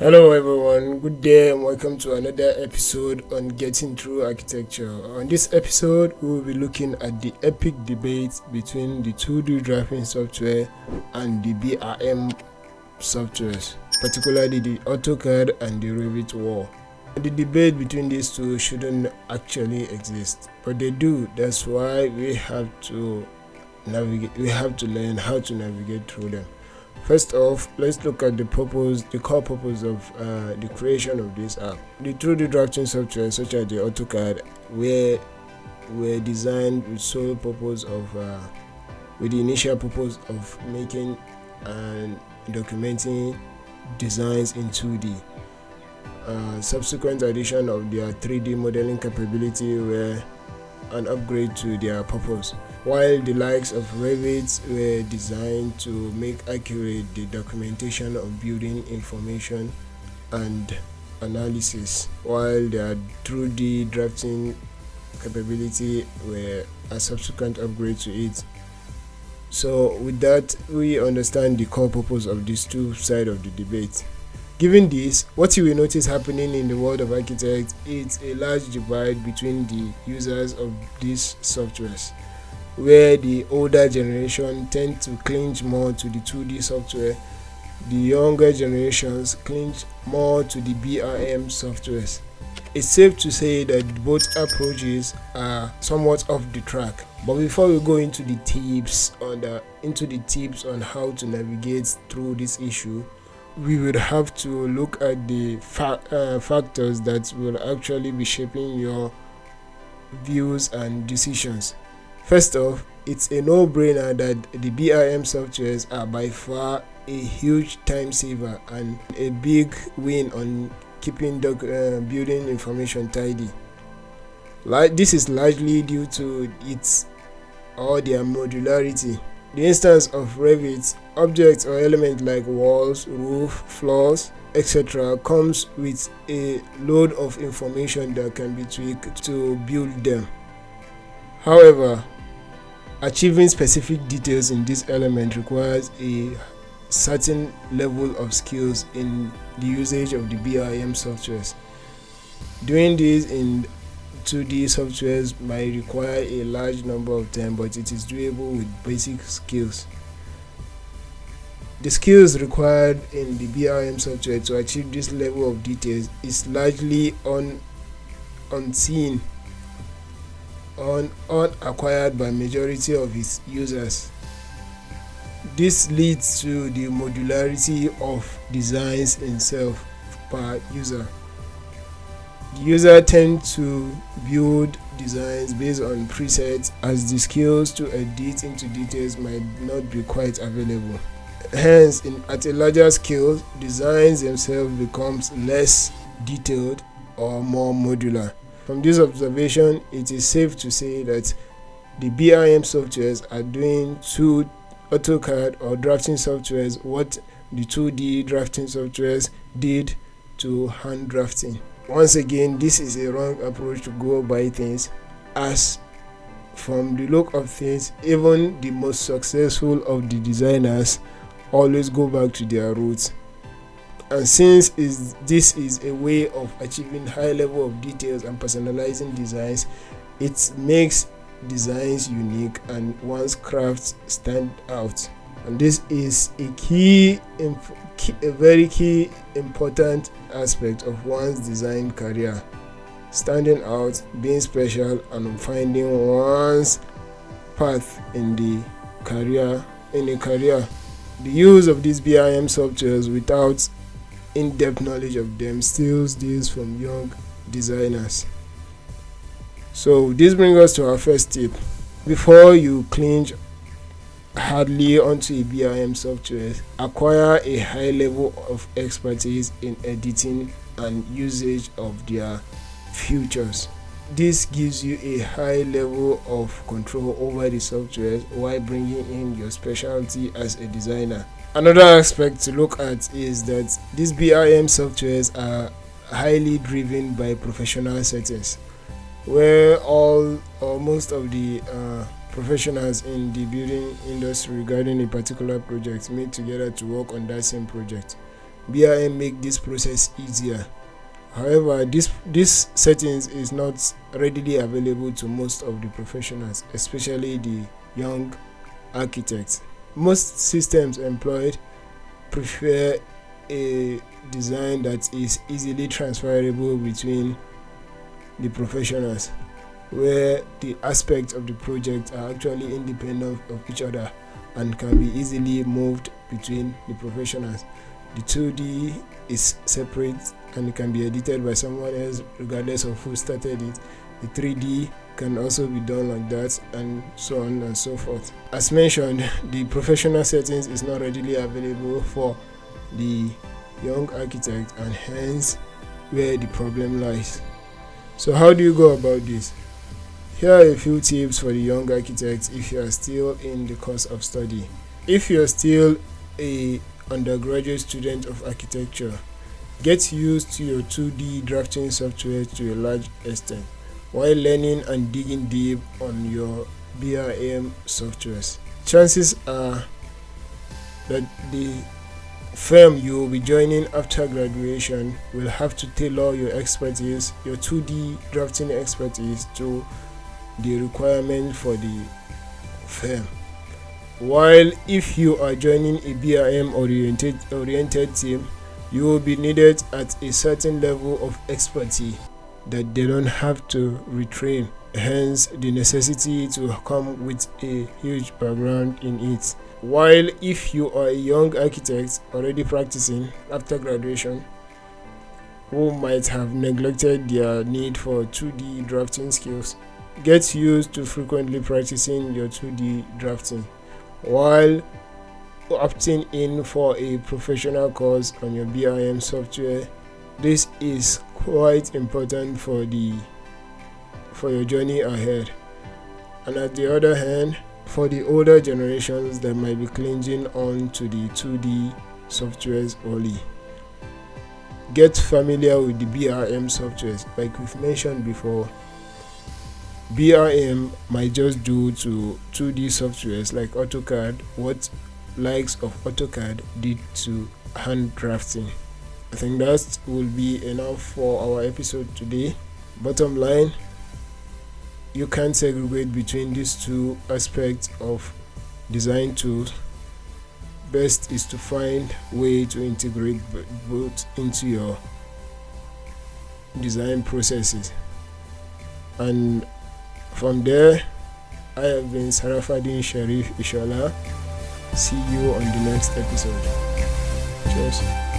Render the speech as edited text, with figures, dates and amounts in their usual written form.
Hello everyone, good day and welcome to another episode on Getting Through Architecture. On this episode, we will be looking at the epic debate between the 2D drafting software and the BIM softwares, particularly the AutoCAD and the Revit war. The debate between these two shouldn't actually exist, but they do. That's why we have to learn how to navigate through them. First off, let's look at the core purpose of the creation of this app. The 2D drafting software, such as the AutoCAD, were designed with the initial purpose of making and documenting designs in 2D. Subsequent addition of their 3D modeling capability were an upgrade to their purpose, while the likes of Revit were designed to make accurate the documentation of building information and analysis, while their 2D drafting capability were a subsequent upgrade to it. So with that, we understand the core purpose of these two sides of the debate. Given this, what you will notice happening in the world of architects is a large divide between the users of these softwares, where the older generation tend to cling more to the 2D software. The younger generations cling more to the BIM softwares. It's safe to say that both approaches are somewhat off the track. But before we go into the tips on how to navigate through this issue, we would have to look at the factors that will actually be shaping your views and decisions. First off, it's a no-brainer that the BIM softwares are by far a huge time saver and a big win on keeping building information tidy. This is largely due to their modularity. The instance of Revit, objects or elements like walls, roof, floors, etc. comes with a load of information that can be tweaked to build them. However, achieving specific details in this element requires a certain level of skills in the usage of the BIM softwares. Doing this in 2D softwares might require a large number of time, but it is doable with basic skills. The skills required in the BIM software to achieve this level of details is largely unacquired by majority of its users. This leads to the modularity of designs itself per user. The user tends to build designs based on presets, as the skills to edit into details might not be quite available. Hence, at a larger scale, designs themselves becomes less detailed or more modular. From this observation, it is safe to say that the BIM softwares are doing to AutoCAD or drafting softwares what the 2D drafting softwares did to hand drafting. Once again, this is a wrong approach to go by things, as from the look of things, even the most successful of the designers always go back to their roots. And since this is a way of achieving high level of details and personalizing designs, it makes designs unique and one's crafts stand out. And this is a very key important aspect of one's design career: standing out, being special, and finding one's path in a career. The use of these BIM softwares without in-depth knowledge of them steals this from young designers. So this brings us to our first tip. Before you cling hardly onto a BIM software, acquire a high level of expertise in editing and usage of their features. This gives you a high level of control over the software while bringing in your specialty as a designer. Another aspect to look at is that these BIM softwares are highly driven by professional settings, where all or most of the professionals in the building industry regarding a particular project meet together to work on that same project. BIM make this process easier. However, this settings is not readily available to most of the professionals, especially the young architects. Most systems employed prefer a design that is easily transferable between the professionals, where the aspects of the project are actually independent of each other and can be easily moved between the professionals. The 2D is separate and it can be edited by someone else regardless of who started it. The 3D can also be done like that, and so on and so forth. As mentioned, the professional settings is not readily available for the young architect, and hence where the problem lies. So how do you go about this? Here are a few tips for the young architects if you are still in the course of study. If you are still a undergraduate student of architecture, get used to your 2D drafting software to a large extent while learning and digging deep on your BIM softwares. Chances are that the firm you will be joining after graduation will have to tailor your expertise, your 2D drafting expertise, to the requirement for the firm. While if you are joining a BIM oriented team, you will be needed at a certain level of expertise that they don't have to retrain, hence the necessity to come with a huge background in it. While if you are a young architect already practicing after graduation, who might have neglected their need for 2D drafting skills, get used to frequently practicing your 2D drafting while opting in for a professional course on your BIM software. This is quite important for your journey ahead. And at the other hand, for the older generations that might be clinging on to the 2D softwares only, get familiar with the BIM softwares. Like we've mentioned before, BIM might just do to 2D softwares like AutoCAD what likes of AutoCAD did to hand drafting. I think that will be enough for our episode today. Bottom line, you can't segregate between these two aspects of design tools. Best is to find a way to integrate both into your design processes. And from there, I have been Sarafadin Sharif Ishola. See you on the next episode. Cheers.